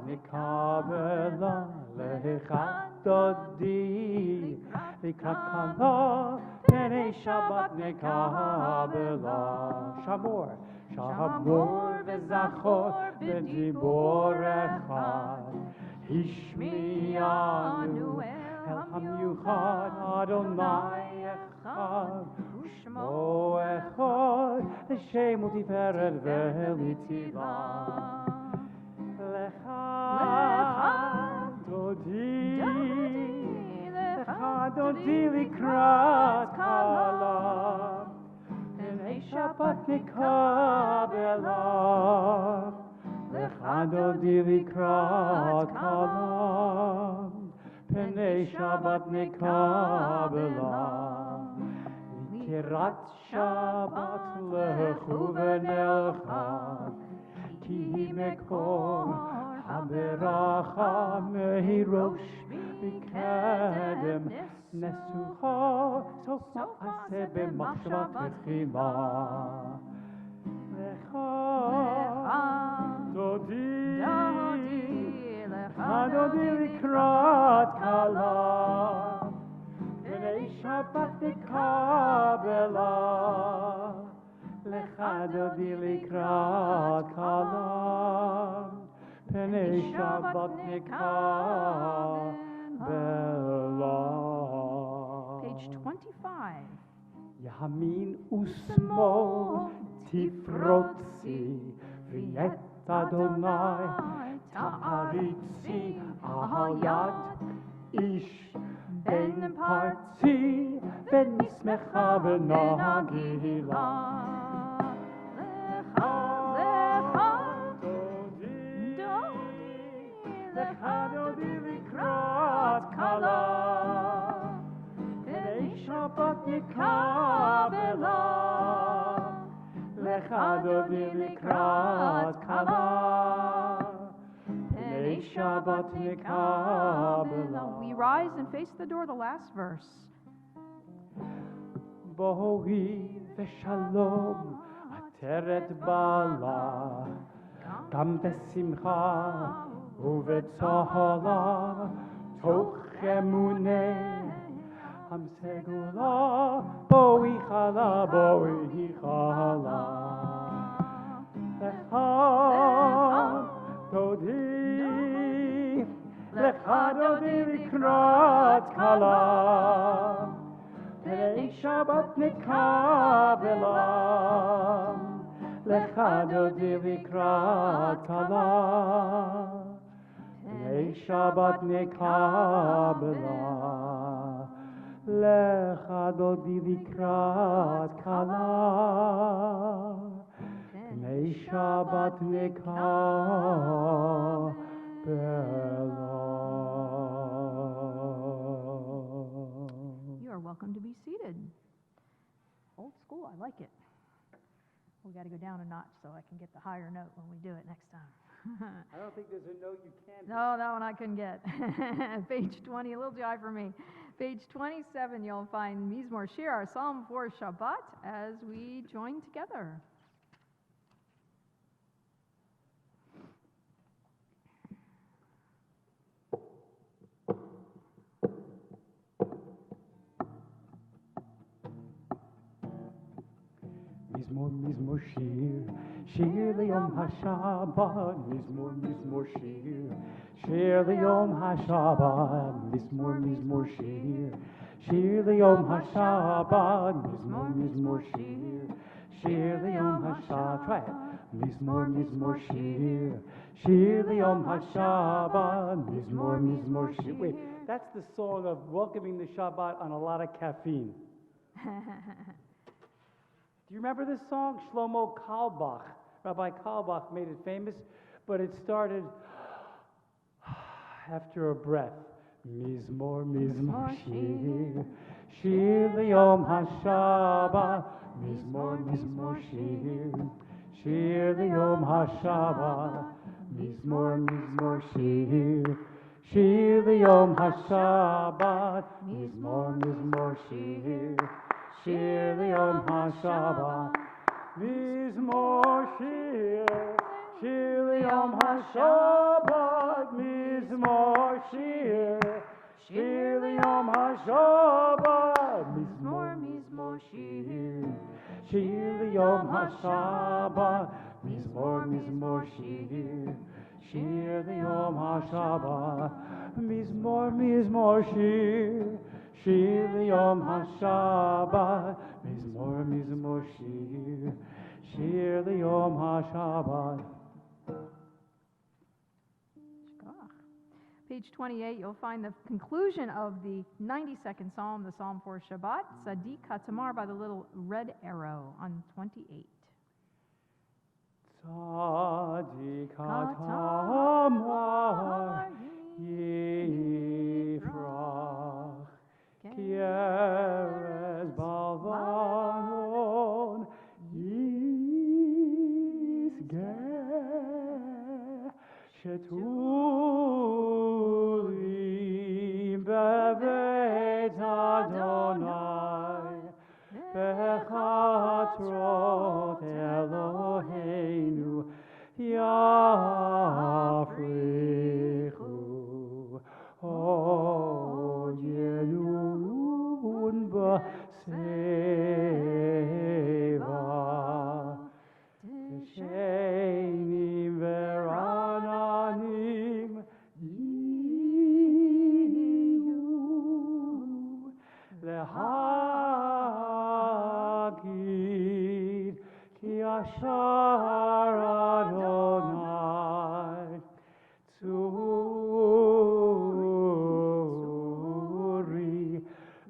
נקבלה לך דודי לקראת קלה פני שבת נקבלה שמור וזכור בדיבור אחד השמיענו אל המיוחד אדוני אחד ושמו אחד לשם ותפארת ולתהילה לך דודי לקראת קלה פני שבת נקבלה לך דודי לקראת קלה פני שבת נקבלה לקראת שבת לכו ונלכה כי מקור הברכה מראש מקדם נסוכה סוף מעשה במחשבה תחילה לך דודי לקראת קלה פני שבת נקבלה לך דודי לקראת קלה פני שבת נקבלה. Page 25. ימין ושמאל תפרוצי ואת אדוני תעריצי על יד איש בין פרצי ונשמחה ונגילה לך דודי לקראת קלה פני שבת נקבלה לך דודי לקראת קלה פני שבת נקבלה. We rise and face the door, the last verse. בואי ושלום עטרת בעלה גם בשמחה ובצהלה תוך אמונה המסגולה בואי חלה לך דודי לקראת קלה פני שבת נקבלה לך דודי לקראת קלה פני שבת נקבלה לך דודי לקראת קלה פני שבת נקבלה. You are welcome to be seated. Old school, I like it. We got to go down a notch so I can get the higher note when we do it next time. I don't think there's a note you can't do. No, that one I couldn't get. Page 20, a little dry for me. Page 27, you'll find Mizmor Shir, our psalm for Shabbat, as we join together. מזמור שיר ליום השבת מזמור שיר ליום השבת מזמור שיר ליום השבת מזמור שיר ליום השבת. Try it. מזמור שיר ליום השבת מזמור שיר. Wait, that's the song of welcoming the Shabbat on a lot of caffeine. Do you remember this song? Shlomo Carlebach, Rabbi Carlebach made it famous, but it started after a breath. Mizmor shir, shir liyom hashabbat. Mizmor shir, shir liyom hashabbat. Mizmor shir, shir liyom hashabbat. Mizmor shir. Shir Yom HaShabbat, Mizmor Shir, Shir Yom HaShabbat Mizmor Shir. Shir Yom HaShabbat Mizmor Shir. Shir Yom HaShabbat Mizmor Shir. Shir Yom HaShabbat Mizmor Shir. Shir Yom HaShabbat Mizmor Shir. Shir Yom HaShabbat. Page 28, you'll find the conclusion of the 92nd Psalm, the Psalm for Shabbat, Tzadik HaTamar, by the little red arrow on 28. Tzadik HaTamar Yifrach K'eres Balvanon Yisgeh Sheturim Beveit Adonai Bechatrot Eloheinu Yafrichu Oyenun B'Seva T'Shenim V'Rananim Yiyu L'Hagid Ki Ashar Adonai Tzuri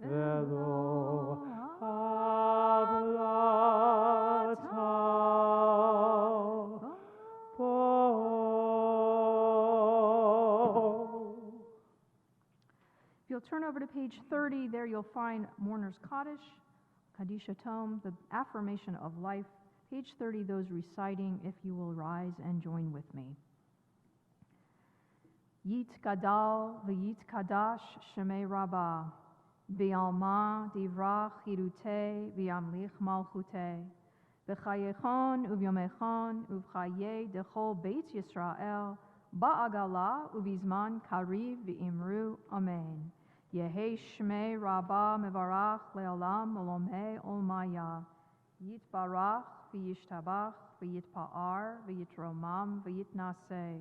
V'lo Hablata Bo. If you'll turn over to page 30, there you'll find Mourner's Kaddish, Kaddish Tome, the affirmation of life. Page 30, those reciting, if you will rise and join with me. Yit Gadal v'yit Kadash Shemei Rabbah, B'alma divrach hirute v'yamlich malchute, V'chayechon uvyomechon uvchaye dechol Beit Yisrael, Ba'agala uvizman kariv v'imru Amen. Yehe Shmei Rabbah mevarach le'olam olomei olmaya, Yitbarach v'yishtabach v'yitpa'ar v'yitromam v'yitnaseh,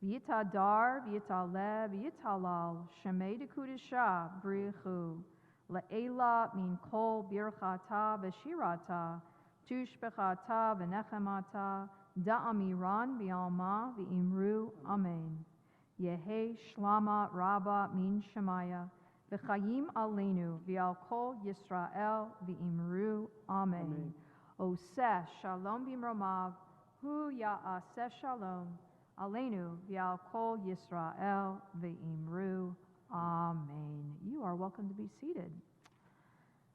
v'yitadar v'yitaleh v'yitalal Shemei dekudesha b'richu, le'ela min kol birchata v'shirata, tushbechata v'nechemata, da'amiran v'alma v'imru Amen. Yehe shlama rabba min shemaya, v'chayim aleinu v'al kol Yisrael v'imru Amen. Oseh shalom b'mromav, hu ya'aseh shalom, aleinu v'al kol Yisrael v'imru Amen. You are welcome to be seated.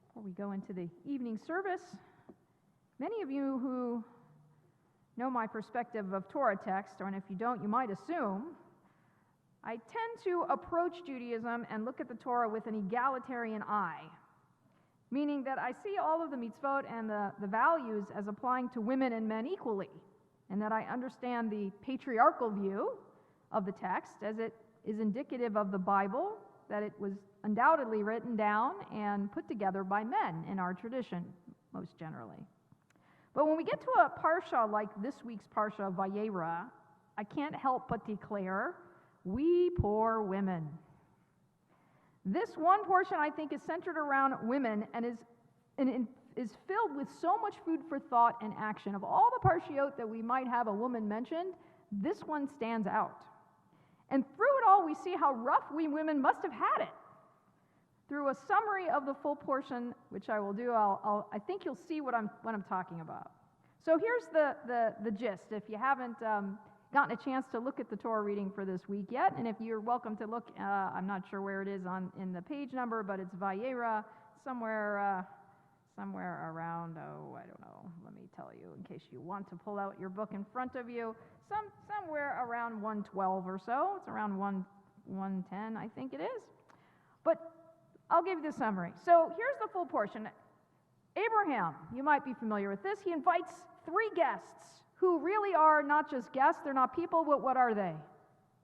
Before we go into the evening service, many of you who know my perspective of Torah text, or and if you don't, you might assume, I tend to approach Judaism and look at the Torah with an egalitarian eye, meaning that I see all of the mitzvot and the values as applying to women and men equally, and that I understand the patriarchal view of the text as it is indicative of the Bible, that it was undoubtedly written down and put together by men in our tradition, most generally. But when we get to a parsha like this week's parsha, Vayera, I can't help but declare, we poor women. This one portion, I think, is centered around women and is filled with so much food for thought and action. Of all the parshiot that we might have a woman mentioned, this one stands out. And through it all, we see how rough we women must have had it. Through a summary of the full portion, which I will do, I think you'll see what I'm talking about. So here's the gist. If you haven't gotten a chance to look at the Torah reading for this week yet, and if you're welcome to look, I'm not sure where it is in the page number, but it's Vayera, somewhere around, I don't know, let me tell you, in case you want to pull out your book in front of you, somewhere around 112 or so. It's around 110, I think it is. But I'll give you the summary. So here's the full portion. Abraham, you might be familiar with this, he invites 3 guests who really are not just guests, they're not people, but what are they?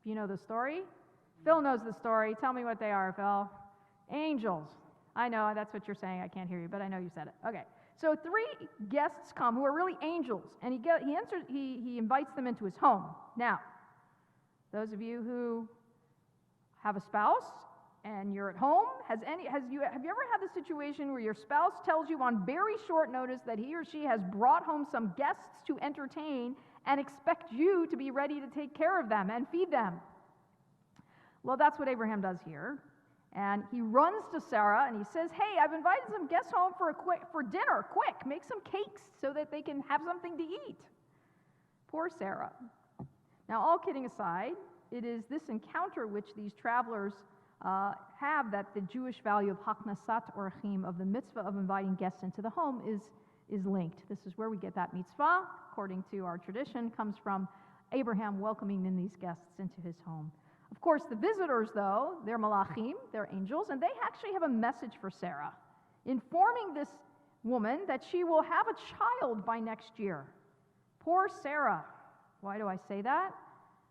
You know the story? Phil knows the story. Tell me what they are, Phil. Angels. I know, that's what you're saying. I can't hear you, but I know you said it. Okay. So 3 guests come who are really angels, and he invites them into his home. Now, those of you who have a spouse and you're at home, have you ever had the situation where your spouse tells you on very short notice that he or she has brought home some guests to entertain and expect you to be ready to take care of them and feed them? Well, that's what Abraham does here. And he runs to Sarah and he says, hey, I've invited some guests home for dinner. Quick, make some cakes so that they can have something to eat. Poor Sarah. Now, all kidding aside, it is this encounter which these travelers have that the Jewish value of haknasat orchim, of the mitzvah of inviting guests into the home, is linked. This is where we get that mitzvah, according to our tradition, comes from Abraham welcoming in these guests into his home. Of course, the visitors, though, they're malachim, they're angels, and they actually have a message for Sarah, informing this woman that she will have a child by next year. Poor Sarah. Why do I say that?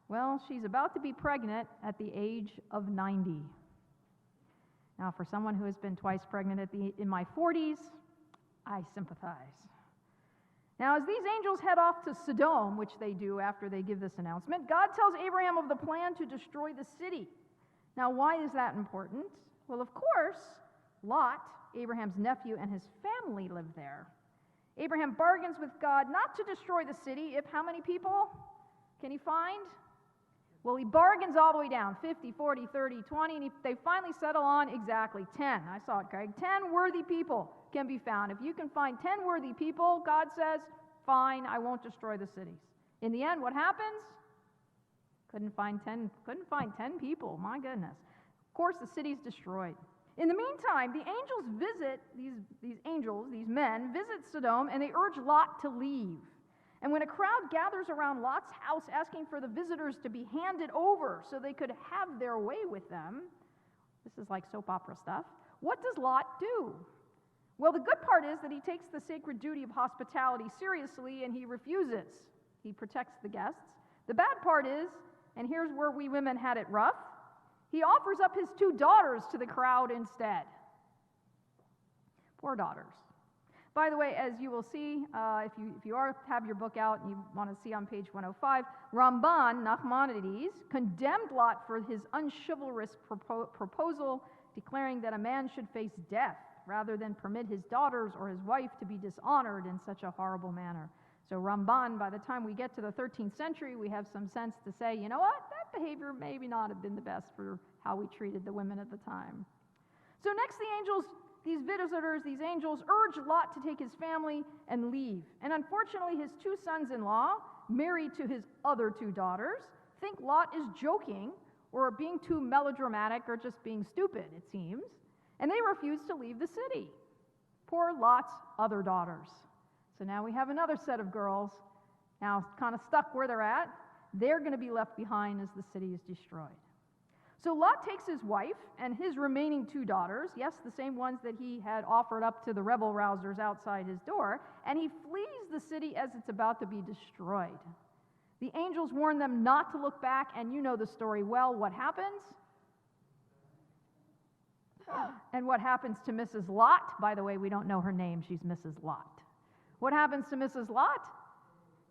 Well, she's about to be pregnant at the age of 90. Now, for someone who has been twice pregnant in my 40s, I sympathize. Now, as these angels head off to Sodom, which they do after they give this announcement, God tells Abraham of the plan to destroy the city. Now, why is that important? Well, of course, Lot, Abraham's nephew, and his family live there. Abraham bargains with God not to destroy the city if how many people can he find? Well, he bargains all the way down, 50, 40, 30, 20, and they finally settle on exactly 10. I saw it, Greg. 10 worthy people can be found. If you can find 10 worthy people, God says, fine, I won't destroy the cities. In the end, what happens? Couldn't find 10 people, my goodness. Of course, the city's destroyed. In the meantime, the angels visit, these men visit Sodom, and they urge Lot to leave. And when a crowd gathers around Lot's house asking for the visitors to be handed over so they could have their way with them, this is like soap opera stuff, what does Lot do? Well, the good part is that he takes the sacred duty of hospitality seriously and he refuses. He protects the guests. The bad part is, and here's where we women had it rough, he offers up his 2 daughters to the crowd instead. Poor daughters. By the way, as you will see, if you have your book out and you want to see on page 105, Ramban, Nachmanides, condemned Lot for his unchivalrous proposal, declaring that a man should face death rather than permit his daughters or his wife to be dishonored in such a horrible manner. So Ramban, by the time we get to the 13th century, we have some sense to say, you know what, that behavior maybe not have been the best for how we treated the women at the time. So next these visitors, these angels, urge Lot to take his family and leave. And unfortunately, his 2 sons-in-law, married to his other 2 daughters, think Lot is joking or being too melodramatic or just being stupid, it seems. And they refuse to leave the city. Poor Lot's other daughters. So now we have another set of girls, now kind of stuck where they're at. They're going to be left behind as the city is destroyed. So Lot takes his wife and his remaining 2 daughters, yes, the same ones that he had offered up to the rebel rousers outside his door, and he flees the city as it's about to be destroyed. The angels warn them not to look back, and you know the story well. What happens? And what happens to Mrs. Lot? By the way, we don't know her name. She's Mrs. Lot. What happens to Mrs. Lot?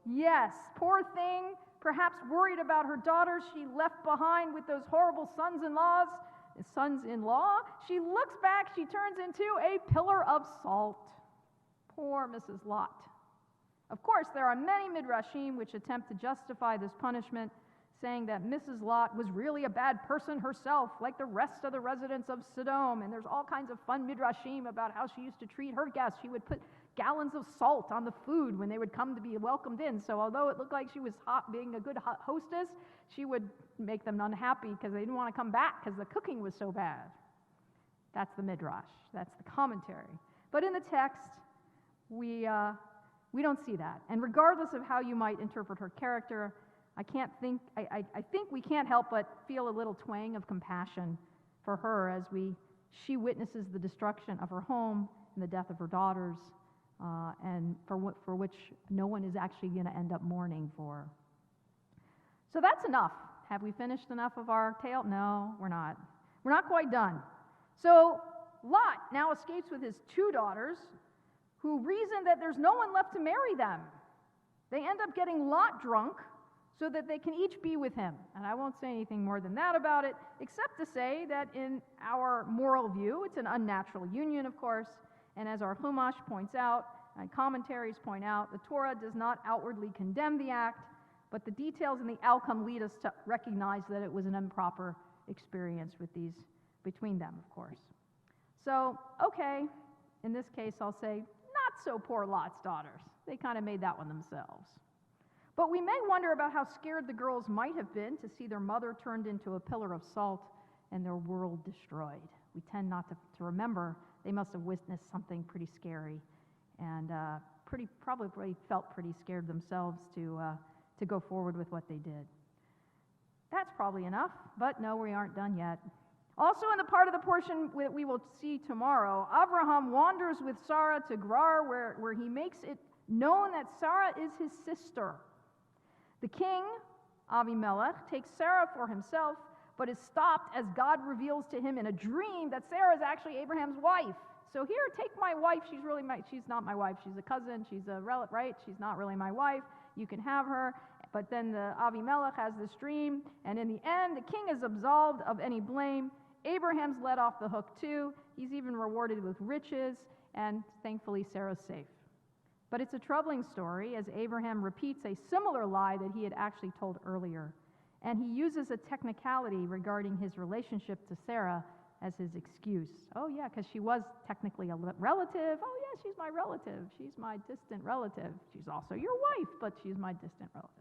Yes, poor thing. Perhaps worried about her daughters she left behind with those horrible sons-in-law. She looks back, she turns into a pillar of salt. Poor Mrs. Lot. Of course, there are many midrashim which attempt to justify this punishment, saying that Mrs. Lot was really a bad person herself, like the rest of the residents of Sodom. And there's all kinds of fun midrashim about how she used to treat her guests. She would put gallons of salt on the food when they would come to be welcomed in. So although it looked like she was being a good hostess, she would make them unhappy because they didn't want to come back because the cooking was so bad. That's the midrash. That's the commentary. But in the text, we don't see that. And regardless of how you might interpret her character, I think we can't help but feel a little twang of compassion for her as she witnesses the destruction of her home and the death of her daughters. and for which no one is actually going to end up mourning for. So that's enough. Have we finished enough of our tale? No, we're not. We're not quite done. So Lot now escapes with his 2 daughters, who reason that there's no one left to marry them. They end up getting Lot drunk so that they can each be with him. And I won't say anything more than that about it, except to say that in our moral view, it's an unnatural union, of course. And as our Chumash points out, and commentaries point out, the Torah does not outwardly condemn the act, but the details and the outcome lead us to recognize that it was an improper experience between them, of course. So, okay, in this case, I'll say, not so poor Lot's daughters. They kind of made that one themselves. But we may wonder about how scared the girls might have been to see their mother turned into a pillar of salt and their world destroyed. We tend not to remember they must have witnessed something pretty scary and probably felt pretty scared themselves to go forward with what they did. That's probably enough, but no, we aren't done yet. Also in the part of the portion that we will see tomorrow, Abraham wanders with Sarah to Gerar, where he makes it known that Sarah is his sister. The king, Avimelech, takes Sarah for himself, but is stopped as God reveals to him in a dream that Sarah is actually Abraham's wife. So here, take my wife. She's not my wife. She's a cousin. She's a relative, right? She's not really my wife. You can have her. But then the Avimelech has this dream, and in the end, the king is absolved of any blame. Abraham's let off the hook too. He's even rewarded with riches, and thankfully Sarah's safe. But it's a troubling story as Abraham repeats a similar lie that he had actually told earlier. And he uses a technicality regarding his relationship to Sarah as his excuse. Oh yeah, because she was technically a relative. Oh yeah, she's my relative. She's my distant relative. She's also your wife, but she's my distant relative.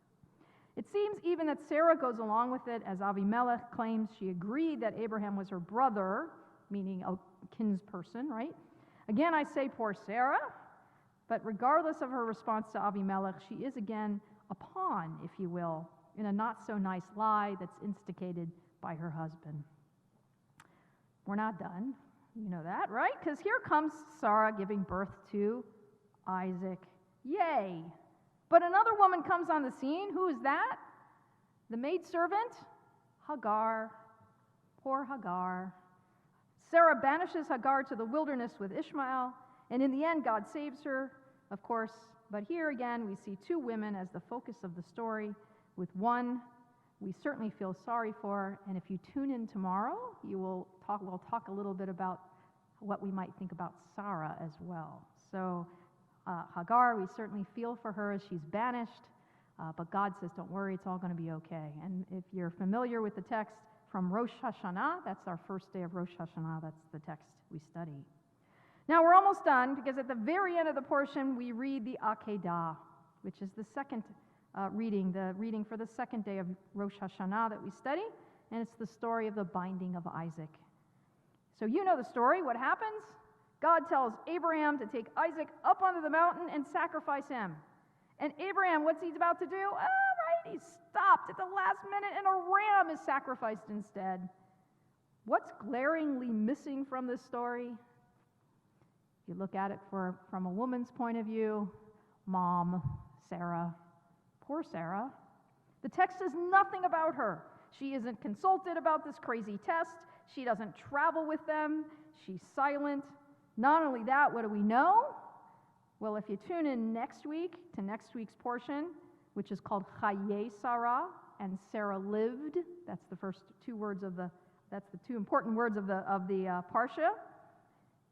It seems even that Sarah goes along with it, as Avimelech claims she agreed that Abraham was her brother, meaning a kinsperson, right? Again, I say poor Sarah, but regardless of her response to Avimelech, she is again a pawn, if you will, in a not-so-nice lie that's instigated by her husband. We're not done. You know that, right? Because here comes Sarah giving birth to Isaac. Yay! But another woman comes on the scene. Who is that? The maidservant? Hagar. Poor Hagar. Sarah banishes Hagar to the wilderness with Ishmael, and in the end, God saves her, of course. But here again, we see 2 women as the focus of the story, with one we certainly feel sorry for. And if you tune in tomorrow, we'll talk a little bit about what we might think about Sarah as well. So Hagar, we certainly feel for her as she's banished, but God says, don't worry, it's all going to be okay. And if you're familiar with the text from Rosh Hashanah, that's our first day of Rosh Hashanah, that's the text we study. Now we're almost done, because at the very end of the portion, we read the Akedah, which is the second reading, the reading for the second day of Rosh Hashanah that we study, and it's the story of the binding of Isaac. So you know the story. What happens? God tells Abraham to take Isaac up onto the mountain and sacrifice him. And Abraham, what's he about to do? Oh, right, he's stopped at the last minute, and a ram is sacrificed instead. What's glaringly missing from this story? If you look at it from a woman's point of view, Mom, Sarah, poor Sarah. The text says nothing about her. She isn't consulted about this crazy test. She doesn't travel with them. She's silent. Not only that, what do we know? Well, if you tune in next week to next week's portion, which is called Chaye Sarah, and Sarah lived, that's the first 2 words that's the 2 important words of the Parsha.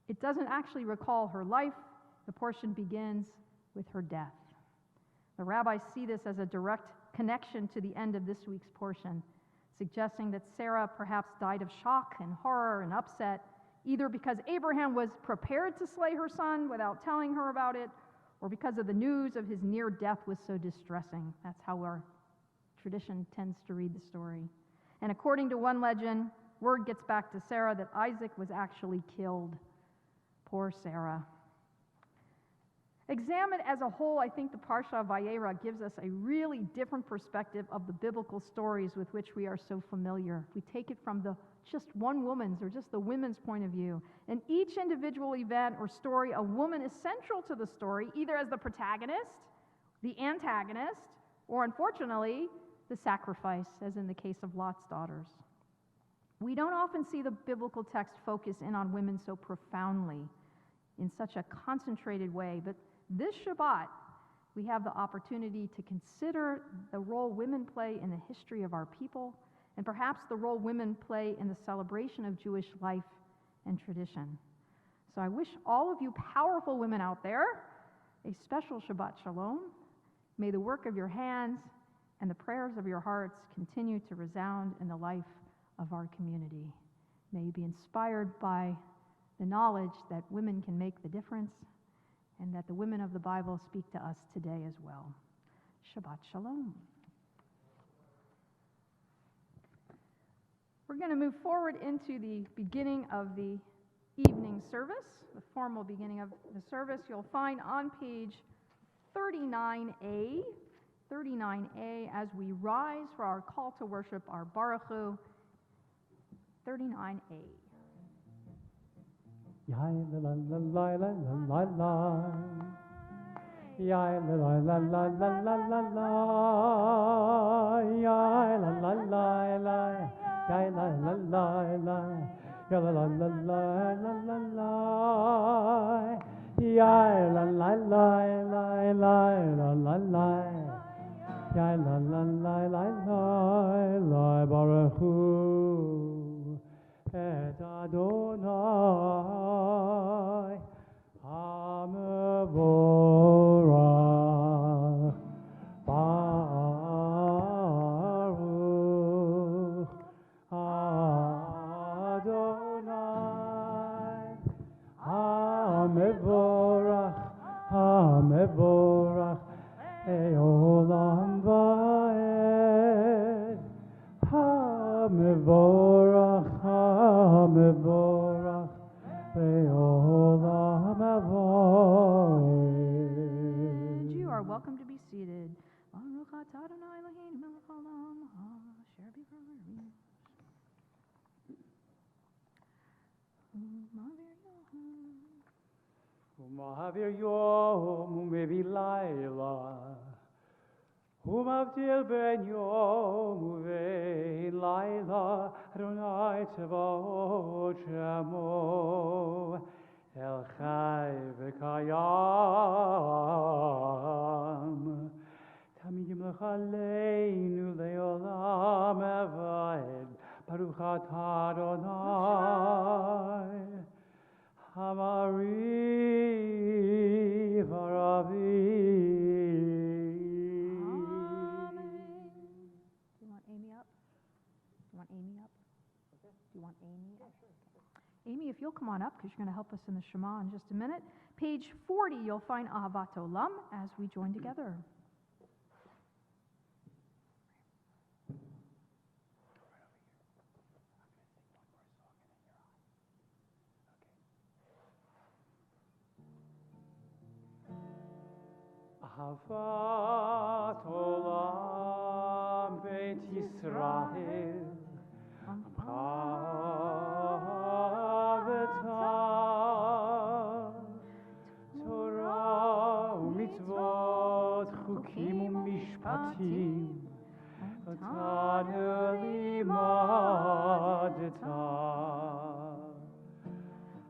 It doesn't actually recall her life. The portion begins with her death. The rabbis see this as a direct connection to the end of this week's portion, suggesting that Sarah perhaps died of shock and horror and upset, either because Abraham was prepared to slay her son without telling her about it, or because of the news of his near death was so distressing. That's how our tradition tends to read the story. And according to one legend, word gets back to Sarah that Isaac was actually killed. Poor Sarah. Examined as a whole, I think the Parsha of Vayera gives us a really different perspective of the biblical stories with which we are so familiar. We take it from the just one woman's or just the women's point of view. In each individual event or story, a woman is central to the story, either as the protagonist, the antagonist, or unfortunately, the sacrifice, as in the case of Lot's daughters. We don't often see the biblical text focus in on women so profoundly, in such a concentrated way, but this Shabbat, we have the opportunity to consider the role women play in the history of our people, and perhaps the role women play in the celebration of Jewish life and tradition. So I wish all of you powerful women out there a special Shabbat Shalom. May the work of your hands and the prayers of your hearts continue to resound in the life of our community. May you be inspired by the knowledge that women can make the difference and that the women of the Bible speak to us today as well. Shabbat Shalom. We're going to move forward into the beginning of the evening service, the formal beginning of the service. You'll find on page 39A, as we rise for our call to worship, our Baruch Hu, 39A. Ya la la la la la la. Ya la la la la la la la la. Ya la la la la. Ya la la la la. Ya la la la la la la. Ya la la la la la la la. Ya la la la la la. Baruch Hu et Adonai Hamevorach Baruch Adonai Hamevorach Eolam Vaed Hamevorach Hamevorach Le'olam Avoid. You are welcome to be seated. Baruch atah Adonai Eloheinu melech haolam asher b'Yisrael. U'ma'avir yom u'mevi layla U'mavdil ben yom u'vein layla Adonai Tzevaot Shemo El Chai V'Kayam Tamid Yimlech Aleinu Le'olam Avad Baruch atah Adonai Hamari Varavi. Do you want Amy up? Do you want Amy up? Do you want Amy up? Amy, if you'll come on up, because you're going to help us in the Shema in just a minute. Page 40, you'll find Ahavat Olam as we join together. Ahavat Olam Beit Yisrael Ahavatah Torah u'mitzvot chukim u'mishpatim Otanu limadetah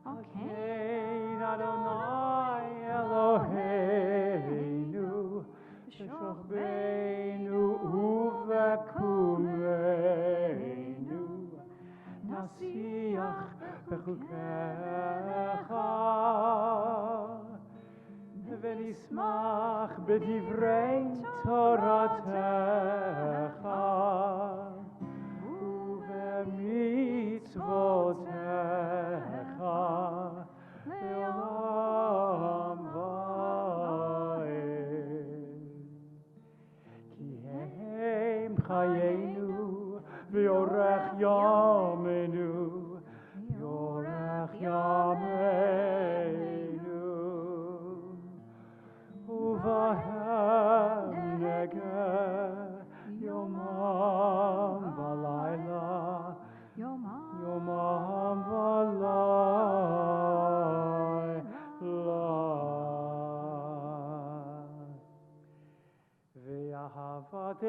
Akein Adonai Eloheinu B'shochbeinu u'v'kumeinu Nasiach b'chukecha V'nismach b'divrei Toratecha u'v'mitzvotecha Le'olam Chayenu v'yorech yamenu yorech yameinu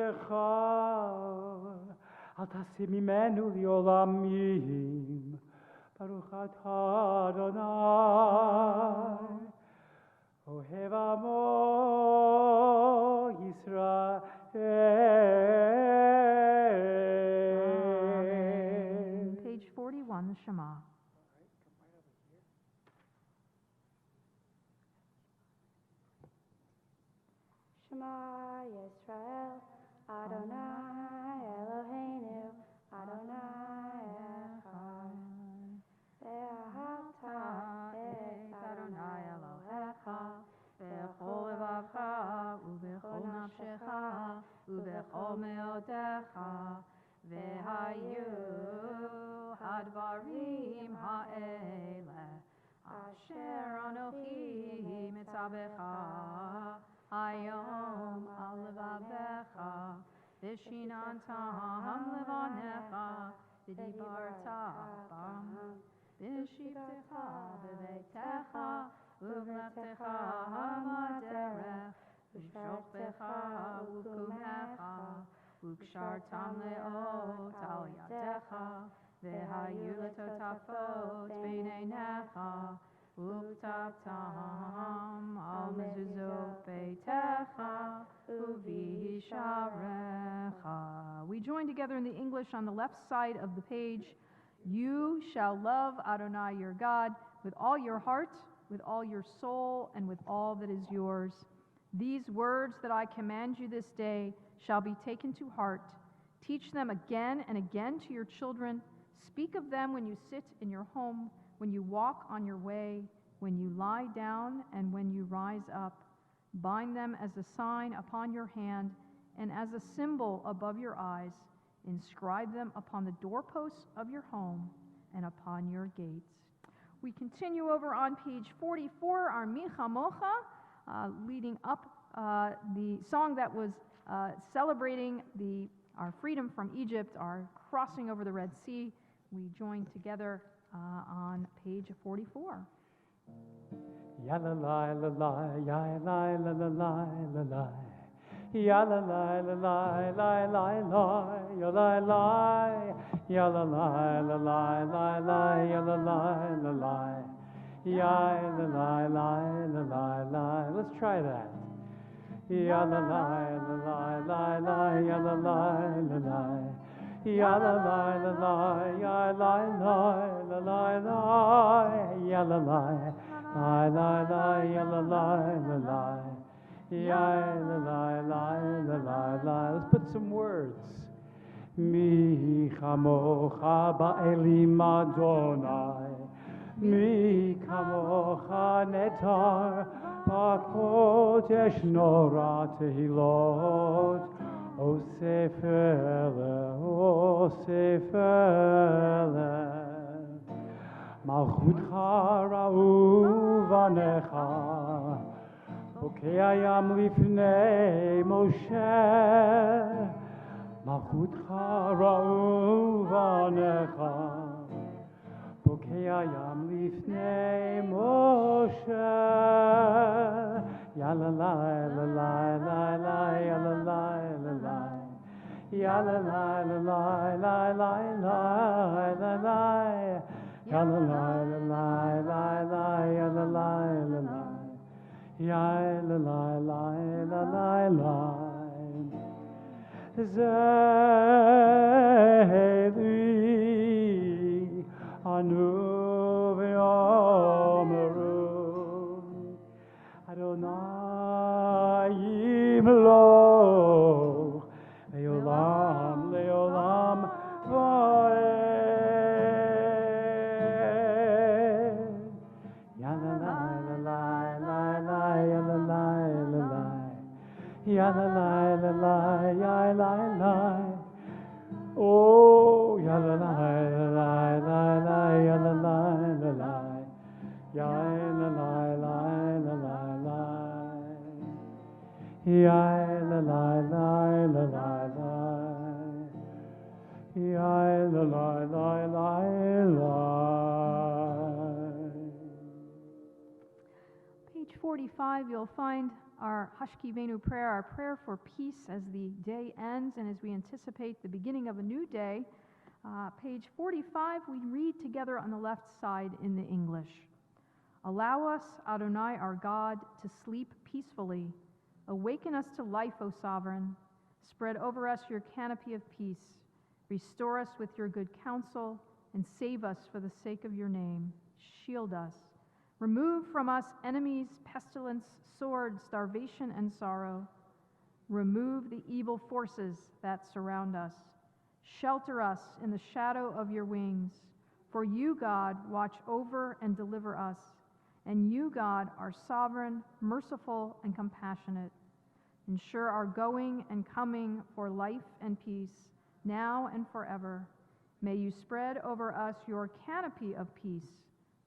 נפשך, אל תעשה ממנו לעולמים. ברוך אתה אדוני, אוהב עמו ישראל. Page 41, the Shema. Shema Yisrael, Adonai Eloheinu, Adonai Echad. Ve'ahavta et Adonai Elohecha, Bechol levavcha, ubechol nafshecha, ubechol meodecha, vehayu hadvarim ha'ele, asher anochi mitzabecha, hayom al levavecha, vishinantam levanecha, v'dibarta bam, v'shivtecha b'veitecha, ובלכתך המדרך, ושוכבך וקומך, וקשרתם לאות על ידיך, והיו לטוטפות בין עיניך, וכתבתם על מזוזות ביתך, ובשעריך. We join together in the English on the left side of the page. You shall love Adonai your God with all your heart, with all your soul, and with all that is yours. These words that I command you this day shall be taken to heart. Teach them again and again to your children. Speak of them when you sit in your home, when you walk on your way, when you lie down, and when you rise up. Bind them as a sign upon your hand and as a symbol above your eyes. Inscribe them upon the doorposts of your home and upon your gates. We continue over on page 44, our Micha Mocha, leading up the song that was celebrating our freedom from Egypt, our crossing over the Red Sea. We join together on page 44. Ya la la la la, ya la la la la la la. Ya la la la la la la la, ya la la, ya la la la la la la, ya la la la la, ya la la la la la. Let's try that. Ya la la la la la la, ya la la la la, ya la la la la, ya la la la la la, ya la la la la la, ya la la la la. Ya la la la la la la. Let's put some words. Mi chamocha ba'elim Adonai, mi chamocha netar ba'kodesh nora tehilot, osef ele, malchutcha ra'u vanecha. Okay, I am lifnei Moshe, malchutcha ra'u vanecha. Okay, I am lifnei Moshe. Ya la la la la la la, ya la la la la, ya la la la la la la la la, ya la la la la la la, ya la la la la. Ya la la la la la la, Zehli anu ve'omeru Adonai yimloch le'olam le'olam va'ed. Ya la la la la la la, ya la la la la, ya la la la la, ya la la. Oh, ya la la la la la la, ya la la la la, ya la la la la la la, ya la la la la la la, ya la la la la la. Page 45, 45, you'll find our Hashkivenu prayer, our prayer for peace as the day ends and as we anticipate the beginning of a new day. Page 45, we read together on the left side in the English. Allow us, Adonai our God, to sleep peacefully. Awaken us to life, O Sovereign. Spread over us your canopy of peace. Restore us with your good counsel, and save us for the sake of your name. Shield us. Remove from us enemies, pestilence, sword, starvation, and sorrow. Remove the evil forces that surround us. Shelter us in the shadow of your wings. For you, God, watch over and deliver us. And you, God, are sovereign, merciful, and compassionate. Ensure our going and coming for life and peace, now and forever. May you spread over us your canopy of peace.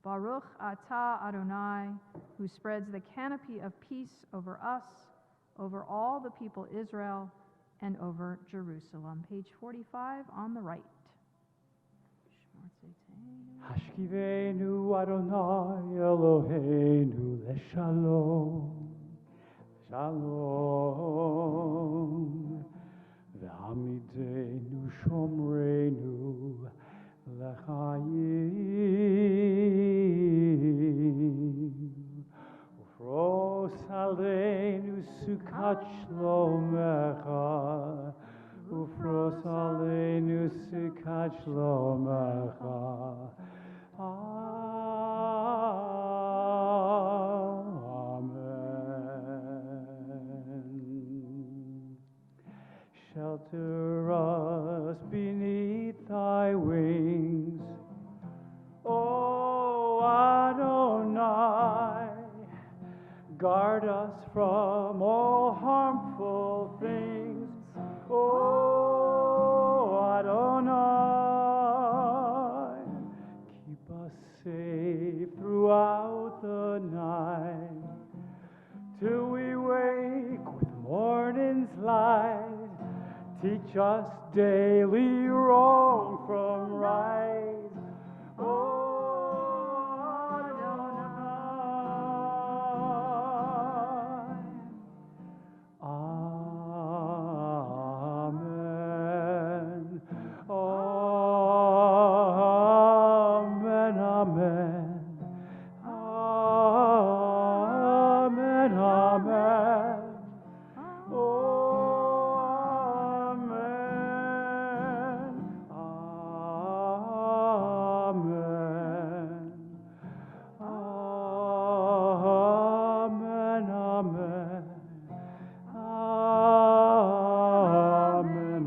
Baruch atah Adonai, who spreads the canopy of peace over us, over all the people Israel, and over Jerusalem. Page 45 on the right. Hashkivenu Adonai Eloheinu leshalom, shalom, ve'amidenu shomreinu lechayim, ufros aleinu sukat shlomecha, ufros aleinu sukat shlomecha. Amen. Shelter us beneath thy wings, O Adonai. Guard us from all harmful things, O Adonai. Keep us safe throughout the night, till we wake with morning's light. Teach us daily wrong from right, O Adonai. Amen. Amen. Amen. Amen.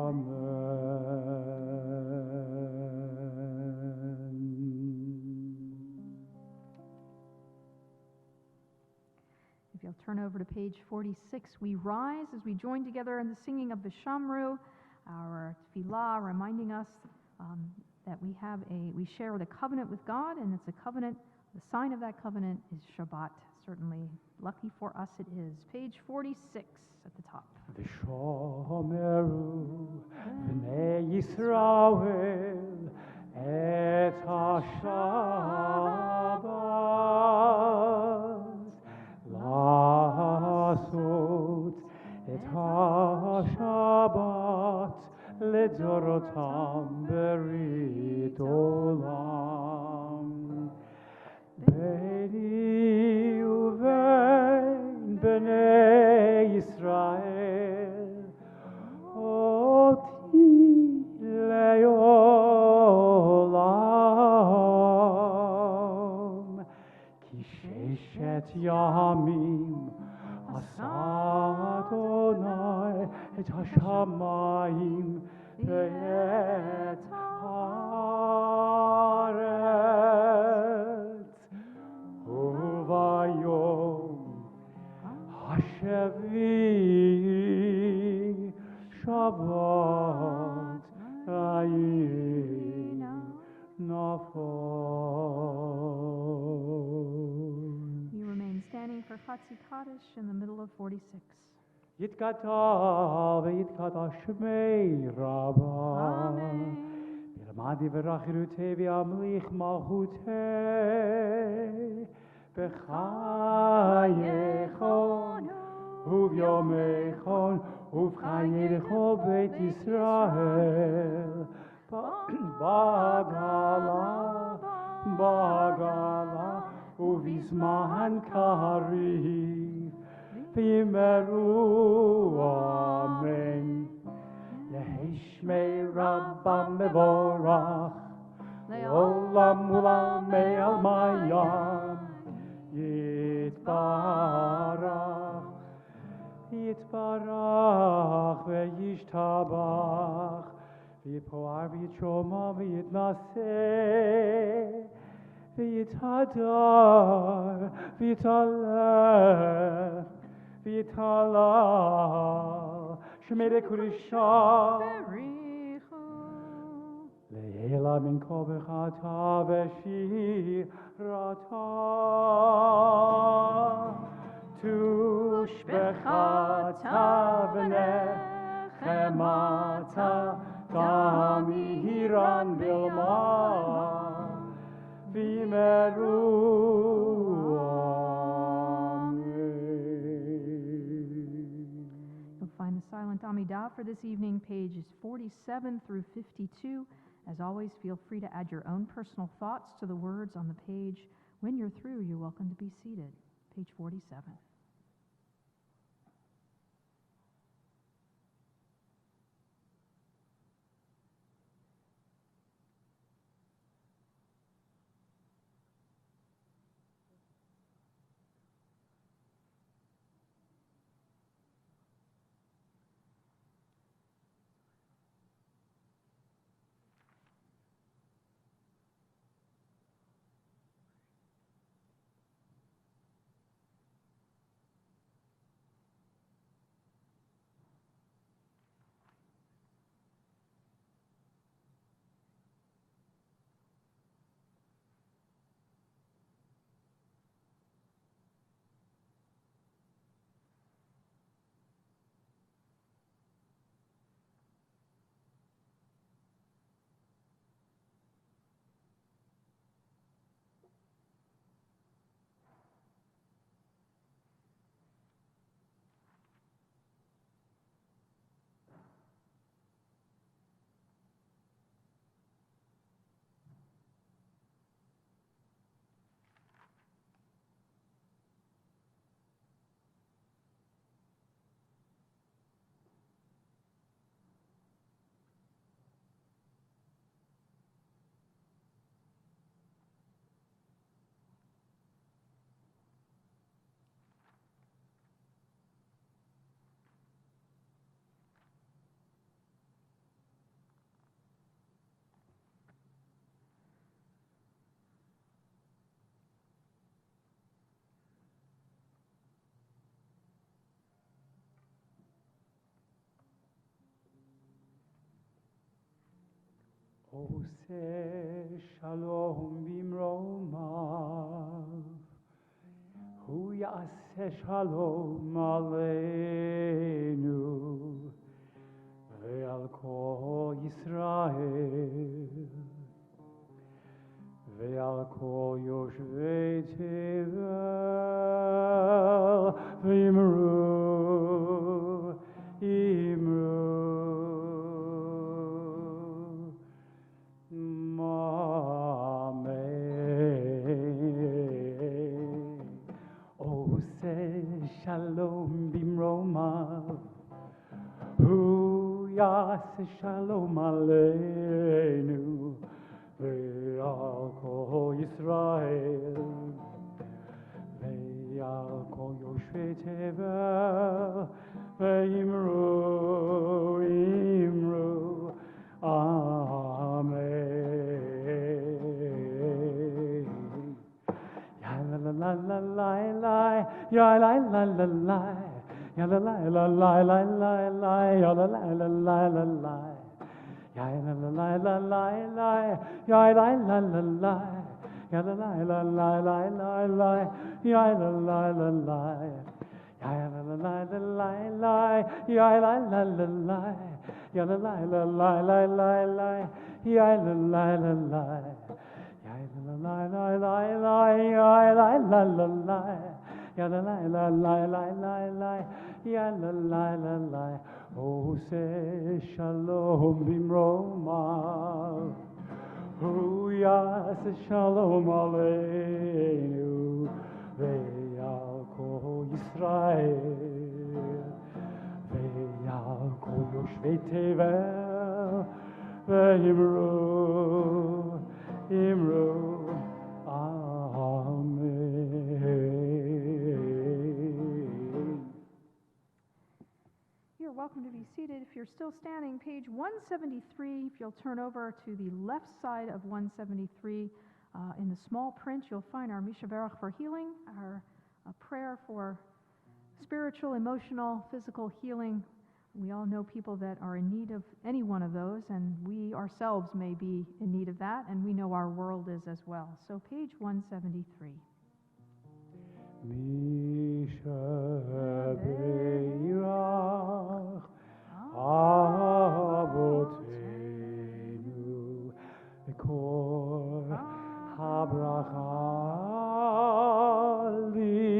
Amen. If you'll turn over to page 46, we rise as we join together in the singing of the Shamru, our tefillah, reminding us that we share the covenant with God, and it's a covenant. The sign of that covenant is Shabbat. Certainly, lucky for us it is. Page 46 at the top. V'shomeru b'nei Yisrael et ha-Shabbat לעשות את השבת לדורותם ברית עולם. ביני ובין בני ישראל אותי לעולם. כי ששת ימים עשה אדוני את השמיים ואת הארץ, וביום השביעי שבת יהי נפול. You remain standing for Chatzi Kaddish in the middle of 46. יתקדש ויתקדש שמי רבה. Amen. Madi v'rachirute v'amlich malchute b'chayechon uvyomechon uvchayerecho beit Yisrael bagala uvizman kariv v'yimeru amen. Yehishmei Rabbam mevorach Olam ulamei almayam Yitbarach ve'yishtabach V'yipoar v'yitroma v'yitnaseh V'yitadar v'yitaleh Shemere Kurisha Leila min kobechata v'shirata Tushbechata v'nechemata Damiran bilma V'yimeru Find the silent Amidah for this evening, pages 47 through 52. As always, feel free to add your own personal thoughts to the words on the page. When you're through, you're welcome to be seated. Page 47. Ose shalom bimromav Hu ya'aseh shalom aleinu Ve'al kol Yisrael Ve'al kol yoshvei tevel V'imru Shalom bimromav Hu ya'aseh shalom aleinu Ve'al kol Yisrael Ve'al kol yoshvei tevel Ve'imru Amen. Ya la la la la la la ya la la la la ya la la la la la la la ya la la la la la la ya la la la la la la ya la la la la ya la la la la la la la ya la la la la ya la la la la la la ya la la la la ya la la la la la la la ya la la la la, ya la la la la la, ya la la la la, ya la la la la la la la, ya la la la la. Oh, say shalom bimromav. Oh, yes, shalom aleinu, ve'al kol Yisrael, ve'al kol yoshvei tevel, ve'imru, imru, amen. You're welcome to be seated. If you're still standing, page 173, if you'll turn over to the left side of 173, in the small print, you'll find our Mishaberach for healing, our prayer for spiritual, emotional, physical healing. We all know people that are in need of any one of those, and we ourselves may be in need of that, and we know our world is as well. So page 173. Mishaberach Avotenu Mikor Habracha Limotenu.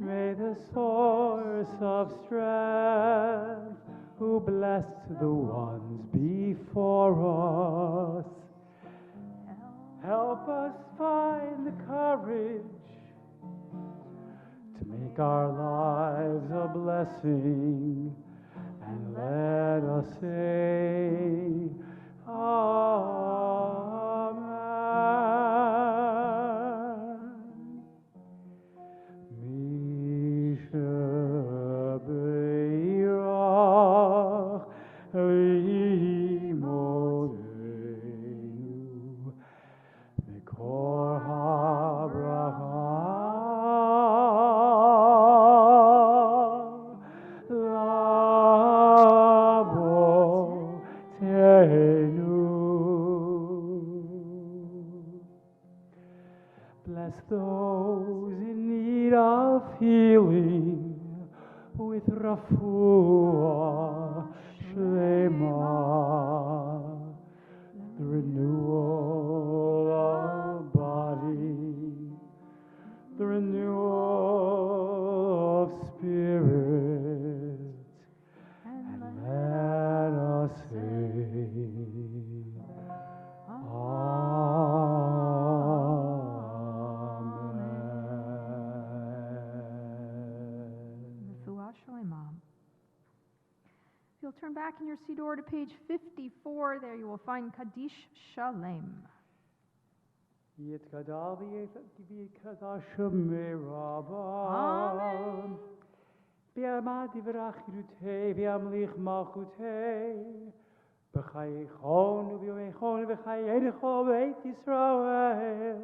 May the source of strength, who blessed the ones before us, help us find the courage to make our lives a blessing, and let us say, Amen. Mishaberach limodenu mikor habracha labotenu. Bless those in need of healing with refuah shlema, the renewal of body, the renewal of spirit, and let us sing. If you'll turn back in your Siddur to page 54, there you will find Kaddish Shalem. Yitkadal v'yitkadash merabah. Amen. Bi'amad divrach yirutei v'yamlich malchutei. B'chayechon u'v'yomechon v'chayedecho b'eit Yisrael.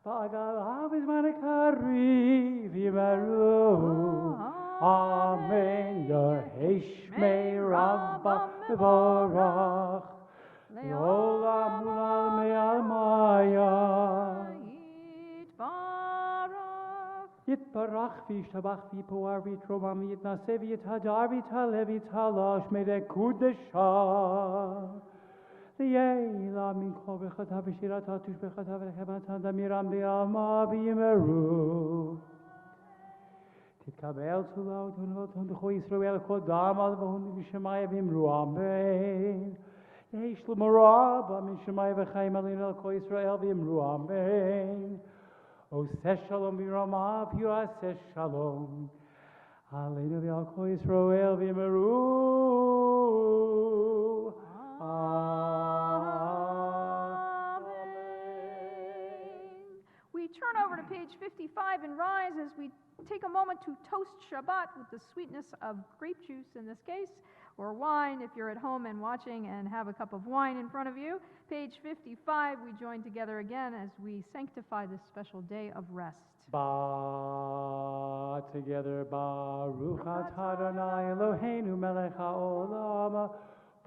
V'agalav izmanekari v'yimaru. Amen. Yeheshmei Rabba Mevorach Leolam Ulal Me'almaya Yitbarach v'yishtabach v'yipoar v'yitromam v'yitnaseh v'yithadar v'yithaleh v'yithalosh Me'deh Kudesha L'yeila min kol b'chatav v'shirat ha'tush b'chatav v'chematan damiram v'yalma v'yimeru תתקבל תפילה ותהון דחו ישראל קודם על והון משמיים ואמרו אמן. יהי שלמה רבה משמיים וחיים עלינו על כל ישראל ואמרו אמן. עושה שלום במרומיו יעשה שלום עלינו ועל כל ישראל ואמרו Amen. We turn over to page 55 and rise as we take a moment to toast Shabbat with the sweetness of grape juice in this case, or wine if you're at home and watching and have a cup of wine in front of you. Page 55, we join together again as we sanctify this special day of rest. Ba together, Baruch atah Adonai Eloheinu melech haolam,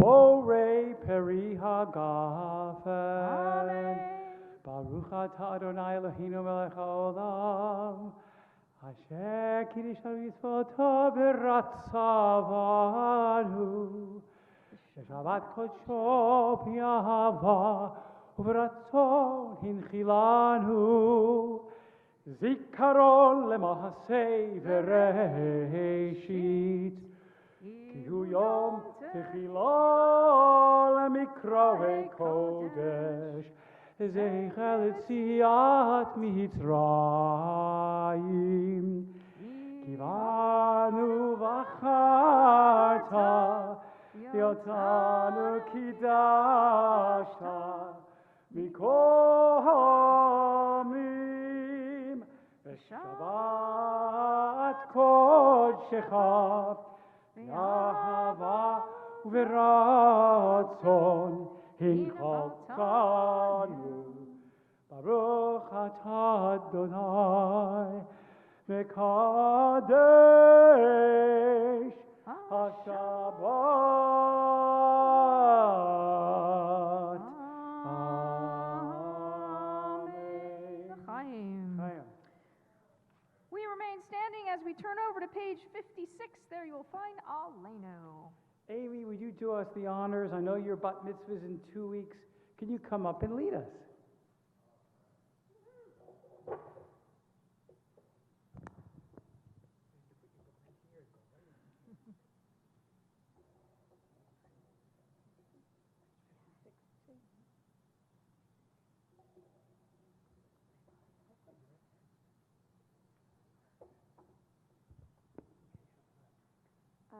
borei peri hagafen. Baruch atah Adonai Eloheinu melech haolam, אשר קידש על מצוותו ברצבנו, בשבת קודשו באהבה וברצון הנחילנו, זיכרון למעשה וראשית, כי הוא יום תחילה למקראי קודש, זכר ליציאת מצרים. כי בנו בחרת, יצאנו קידשת, מכל העמים, בשבת קודשך, באהבה וברצון הנחלתנו. ברוך אתה אדוני מקדש השבת. We remain standing as we turn over to page 56. There you will find Aleno. Amy, would you do us the honors? I know your bat mitzvah is in 2 weeks. Can you come up and lead us?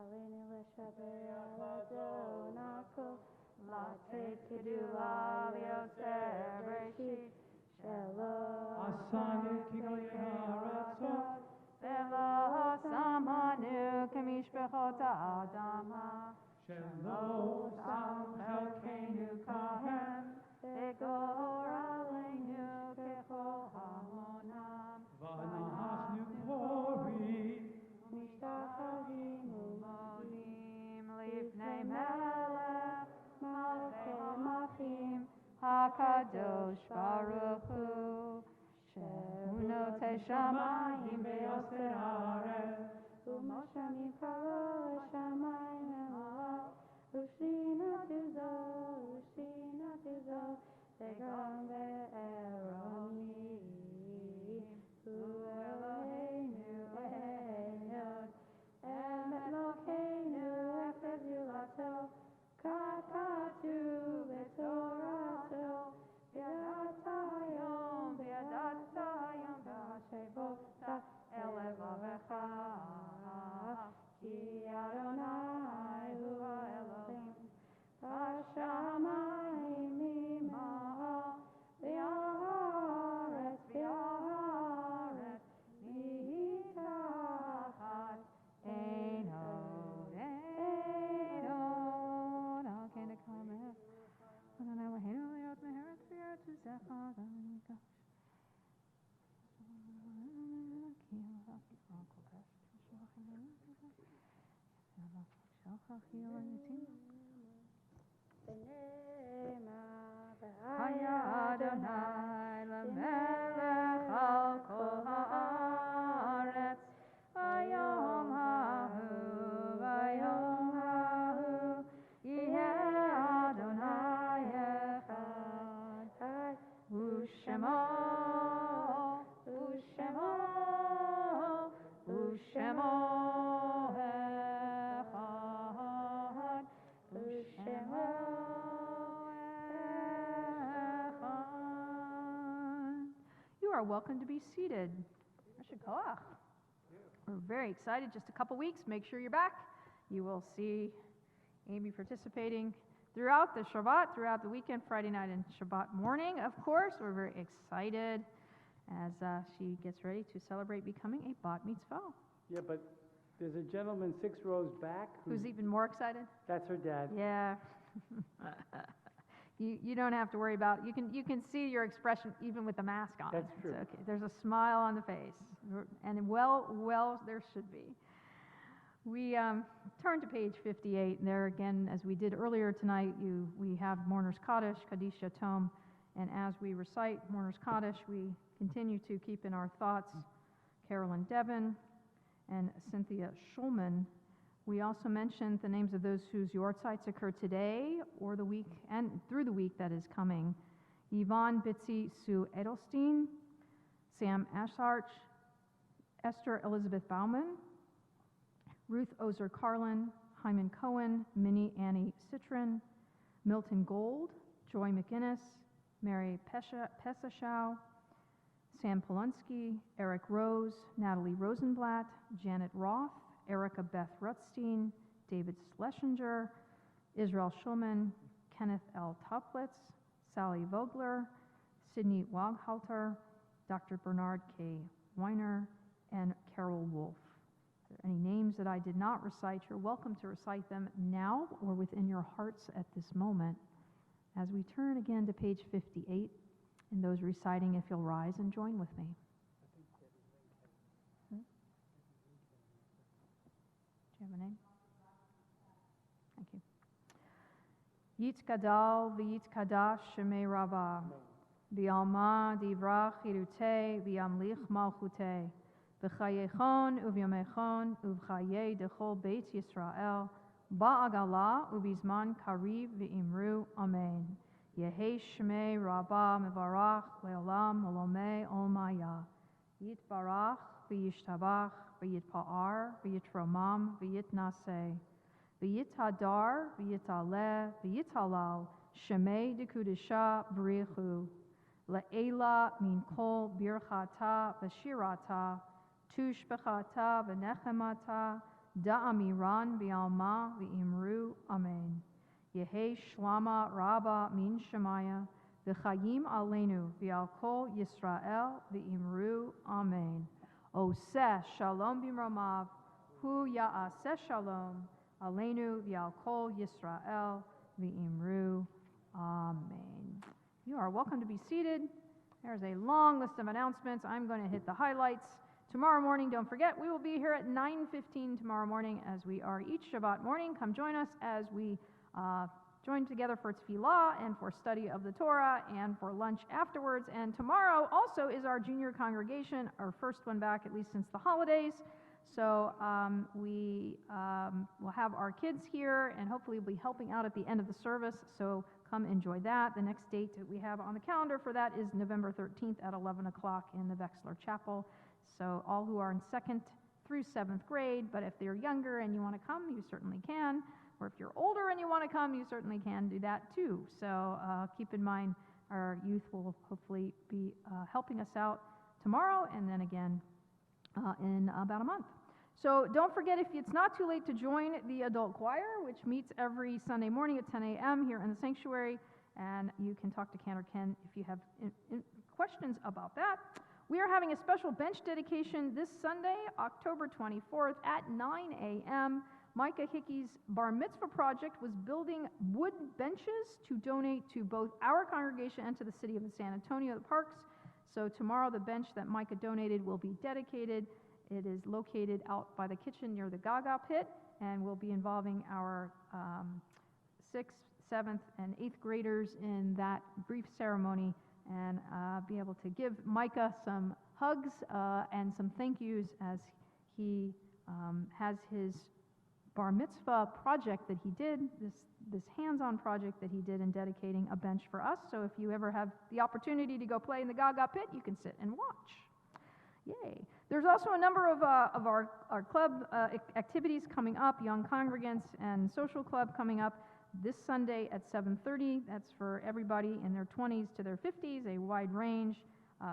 Alenu l'shaber al'adonako, la'tei kedula v'yoser breshit, shelo Asanu kigol yaratzot, Velo samanu k'mishpechot ha'adama, Shelo sam chelkeinu kahem, V'gor aleinu k'chol hamonam, V'anachnu korim, mishtachavinu Modim lifnei melech malchei malchim, HaKadosh Baruch Hu, She'unotei shamayim Be'yoser haaretz, U'moshe mikalo l'shamayim eloah, U'shina tizo, Tegon ve'eronim, U'Eloheinu Ehyod, Emet Lokeinu echad zulato, Kakatu b'torato, V'yadata yom v'ashevota el levavecha, Ki Adonai hu Elohim, Hashamayim ima'al, V'yaretz mitachat einod, al ken hakameh, Adonai Eloheinu liot meheretz v'yeretz v'zecha v'nika. Haya Adonai l'melech al kol haaretz, vayom hahu, yeh Adonai echad, u'shemo echad, u'shemo You are welcome to be seated. We're very excited. Just a couple weeks. Make sure you're back. You will see Amy participating throughout the Shabbat, throughout the weekend, Friday night and Shabbat morning, of course. We're very excited as she gets ready to celebrate becoming a bat mitzvah. Yeah, but there's a gentleman 6 rows back Who's even more excited? That's her dad. Yeah. You don't have to worry about it. You can see your expression even with the mask on. That's true. It's okay. There's a smile on the face, and well there should be. We turn to page 58, and there again, as we did earlier tonight, we have Mourner's Kaddish, Kaddish Yatom, and as we recite Mourner's Kaddish, we continue to keep in our thoughts Carolyn Devon, and Cynthia Schulman. We also mentioned the names of those whose yortzites occur today or the week and through the week that is coming. Yvonne Bitsy Sue Edelstein, Sam Asharch, Esther Elizabeth Bauman, Ruth Ozer Carlin, Hyman Cohen, Minnie Annie Citron, Milton Gold, Joy McInnes, Mary Pesachau, Sam Polonsky, Eric Rose, Natalie Rosenblatt, Janet Roth, Erica Beth Rutstein, David Schlesinger, Israel Schulman, Kenneth L. Toplitz, Sally Vogler, Sydney Waghalter, Dr. Bernard K. Weiner, and Carol Wolf. If there are any names that I did not recite, you're welcome to recite them now or within your hearts at this moment. As we turn again to page 58, and those reciting, if you'll rise and join with me. Do you have a name? Thank you. Yitzkadal v'yitzkadash shemei Rabbah, v'alma divrach irutei v'yamlich malchutei, v'chayechon uvyomechon uv'chayei dechol beit Yisrael, ba'agala ubizman kariv v'imru amen. Yehi shmei Rabbah mevarach le'olam olomei olmaya. Yitbarach v'yishtabach v'yitpa'ar v'yitromam v'yitnaseh. V'yithadar v'yitaleh v'yitalal shemei dekudisha b'richu. Le'ela min kol birchata v'shirata tushbechata v'nechemata da'amiran v'alma v'imru amen. Yehi shlama rabba min shemaya v'chayim aleinu v'al kol Yisrael v'imru amen. Oseh shalom b'mromav hu ya'aseh shalom aleinu v'al kol Yisrael v'imru amen. You are welcome to be seated. There's a long list of announcements. I'm going to hit the highlights. Tomorrow morning, don't forget, we will be here at 9:15 tomorrow morning, as we are each Shabbat morning. Come join us as we join together for tefillah and for study of the Torah and for lunch afterwards. And tomorrow also is our junior congregation, our first one back at least since the holidays. So we will have our kids here, and hopefully we'll be helping out at the end of the service. So come enjoy that. The next date that we have on the calendar for that is November 13th at 11 o'clock in the Wexler Chapel. So all who are in 2nd through 7th grade, but if they're younger and you want to come, you certainly can. Or if you're older and you want to come, you certainly can do that too. So keep in mind, our youth will hopefully be helping us out tomorrow and then again in about a month. So don't forget, if it's not too late to join the adult choir, which meets every Sunday morning at 10 a.m. here in the sanctuary, and you can talk to Cantor Ken if you have questions about that. We are having a special bench dedication this Sunday, October 24th at 9 a.m. Micah Hickey's Bar Mitzvah project was building wood benches to donate to both our congregation and to the city of San Antonio, the parks. So tomorrow the bench that Micah donated will be dedicated. It is located out by the kitchen near the Gaga pit and will be involving our 6th, 7th, and 8th graders in that brief ceremony, and be able to give Micah some hugs and some thank yous as he has his bar mitzvah project that he did, this hands-on project that he did in dedicating a bench for us. So if you ever have the opportunity to go play in the Gaga pit, you can sit and watch. Yay. There's also a number of our club activities coming up, Young Congregants and Social Club coming up this Sunday at 7:30. That's for everybody in their 20s to their 50s, a wide range.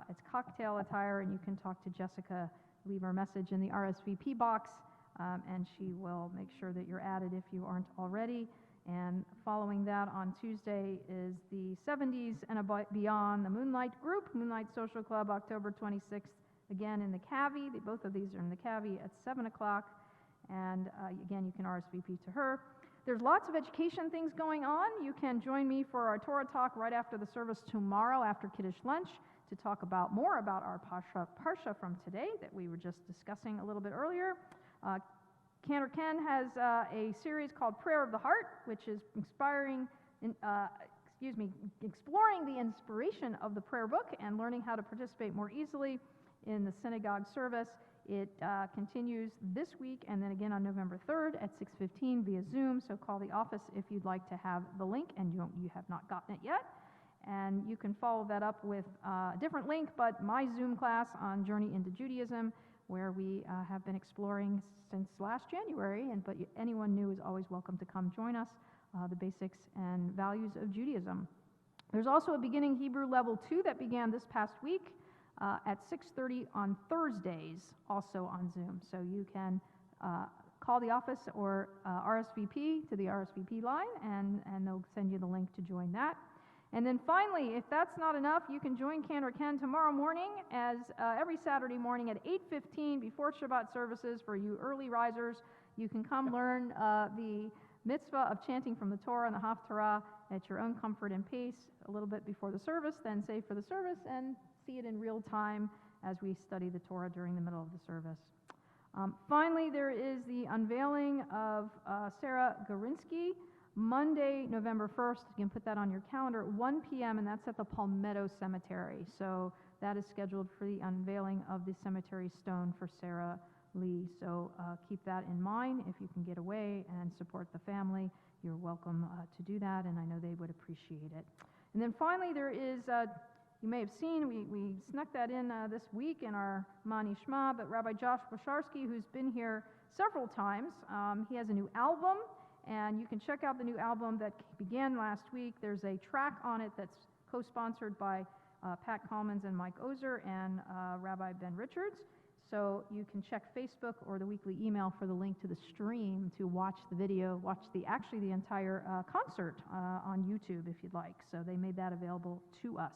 It's cocktail attire, and you can talk to Jessica, leave her message in the RSVP box, and she will make sure that you're added if you aren't already. And following that on Tuesday is the 70s and beyond, the Moonlight Group, Moonlight Social Club, October 26th, again in the Cavy. Both of these are in the Cavy at 7 o'clock. And again, you can RSVP to her. There's lots of education things going on. You can join me for our Torah talk right after the service tomorrow after Kiddush lunch to talk about more about our Parsha from today that we were just discussing a little bit earlier. Cantor Ken has a series called Prayer of the Heart, which is exploring the inspiration of the prayer book and learning how to participate more easily in the synagogue service. It continues this week and then again on November 3rd at 6:15 via Zoom. So call the office if you'd like to have the link and you have not gotten it yet. And you can follow that up with a different link, but my Zoom class on Journey into Judaism, where we have been exploring since last January. But anyone new is always welcome to come join us, the basics and values of Judaism. There's also a beginning Hebrew level 2 that began this past week at 6:30 on Thursdays, also on Zoom. So you can call the office or RSVP to the RSVP line, and they'll send you the link to join that. And then finally, if that's not enough, you can join Ken or Ken tomorrow morning as every Saturday morning at 8:15 before Shabbat services for you early risers. You can come learn the mitzvah of chanting from the Torah and the Haftarah at your own comfort and pace a little bit before the service, then save for the service and see it in real time as we study the Torah during the middle of the service. Finally, there is the unveiling of Sarah Gorinsky, Monday, November 1st. You can put that on your calendar, 1 p.m., and that's at the Palmetto Cemetery. So that is scheduled for the unveiling of the cemetery stone for Sarah Lee. So keep that in mind. If you can get away and support the family, you're welcome to do that, and I know they would appreciate it. And then finally, there is, you may have seen, we snuck that in this week in our Mani Shma, but Rabbi Josh Bosharsky, who's been here several times, he has a new album, and you can check out the new album that began last week. There's a track on it that's co-sponsored by Pat Commons and Mike Ozer and Rabbi Ben Richards. So you can check Facebook or the weekly email for the link to the stream to watch the video, watch the entire concert on YouTube if you'd like. So they made that available to us.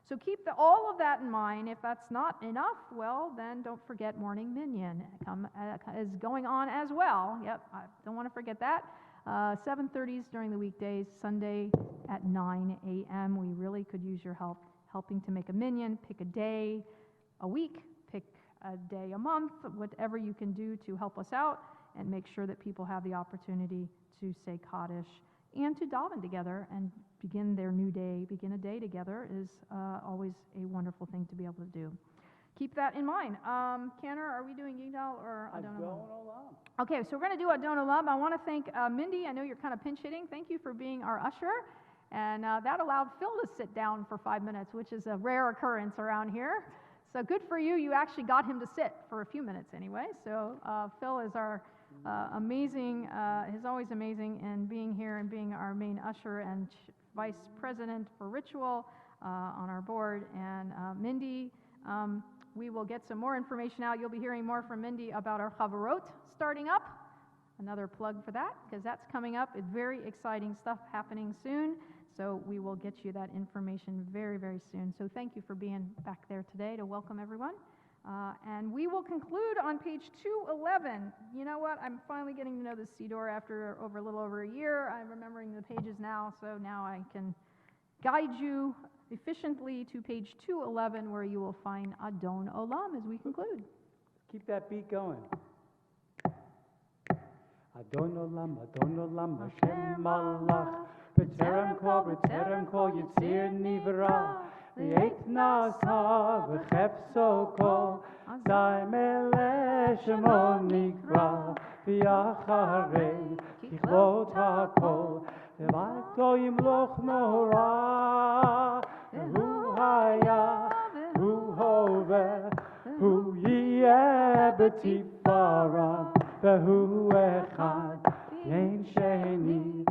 So keep all of that in mind. If that's not enough, well, then don't forget Morning Minyan is going on as well. Yep, I don't want to forget that. 7:30s during the weekdays, Sunday at 9 a.m. We really could use your help helping to make a minyan. Pick a day a week, pick a day a month, whatever you can do to help us out and make sure that people have the opportunity to say Kaddish and to daven together and begin their new day. Begin a day together is always a wonderful thing to be able to do. Keep that in mind. Canner, are we doing Yigdal or Adon Olam? Okay, so we're going to do Adon Olam. I want to thank Mindy. I know you're kind of pinch hitting. Thank you for being our usher. And that allowed Phil to sit down for 5 minutes, which is a rare occurrence around here. So good for you. You actually got him to sit for a few minutes anyway. So Phil is our amazing, is always amazing in being here and being our main usher and vice president for ritual on our board. And Mindy, we will get some more information out. You'll be hearing more from Mindy about our Chavarot starting up. Another plug for that, because that's coming up. It's very exciting stuff happening soon. So we will get you that information very, very soon. So thank you for being back there today to welcome everyone. And we will conclude on page 211. You know what? I'm finally getting to know the Siddur after a little over a year. I'm remembering the pages now, so now I can guide you efficiently to page 211, where you will find Adon Olam as we conclude. Keep that beat going. Adon Olam, Hashem Malach, B'terem kol Yitzir Nivra, V'yet Nasa, V'chefso kol, Zay Melech Shemo Nikra, V'yacharei, Kichlot HaKol, V'vayto Yimloch Nora, V'hu Haya, V'hu Hoveh, Hu Yeh B'tifara, V'hu Echad, Yein Sheni,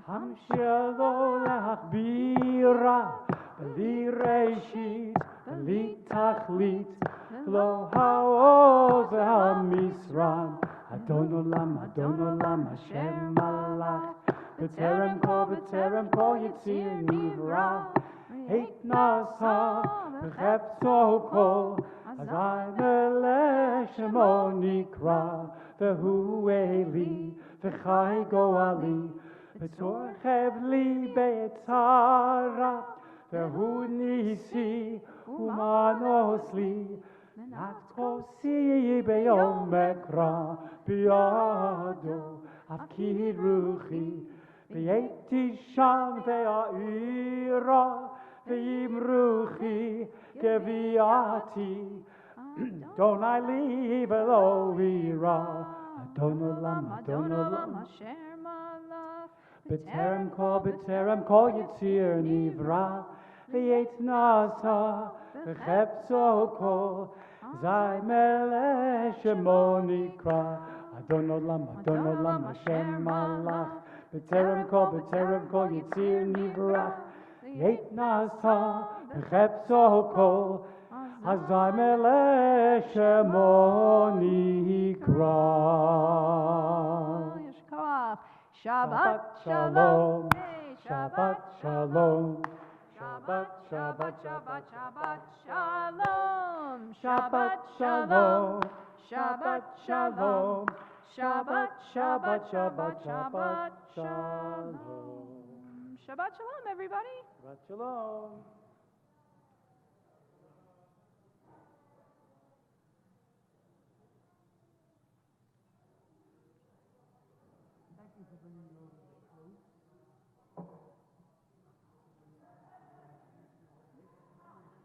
Hamshelo L'achbira, V'li Reishit, V'li Tachlit, Lo Ha'oz Ha'misran, Adon Olam, Hashem Malach, B'terem kol Yitzir Nivra, Heit Nasa, V'chefso kol, Azay Melech Shemo Nikra, V'hu Eli, V'chai Goali, V'torchev li be'etzara, V'hu Nisi, Umanos li, Natkosi be'yom Ekra, B'yado, Avki Ruchi, V'yeti sham ve'a'ira, V'yimruchi, Geviati, Adonai li velo ira. Adonai lam, Adonai lam. asher malach. B'terem kol yitzir nivra. V'yet nasa, v'chepso kol. Zay melech shemo nikra. Adonai lam, Hashem malach. B'terem kol yitzir nivra. V'yet nasa, v'chepso kol. Azay melech shemo nikra. Yeshkoach. Shabbat Shalom, Shabbat Shalom, Shabbat, Shabbat, Shabbat, Shabbat Shalom. Shabbat Shalom, Shabbat Shalom, Shabbat, Shabbat, Shabbat, Shabbat Shalom. Shabbat Shalom, everybody. Shabbat Shalom. Thank you for bringing me over to the truth.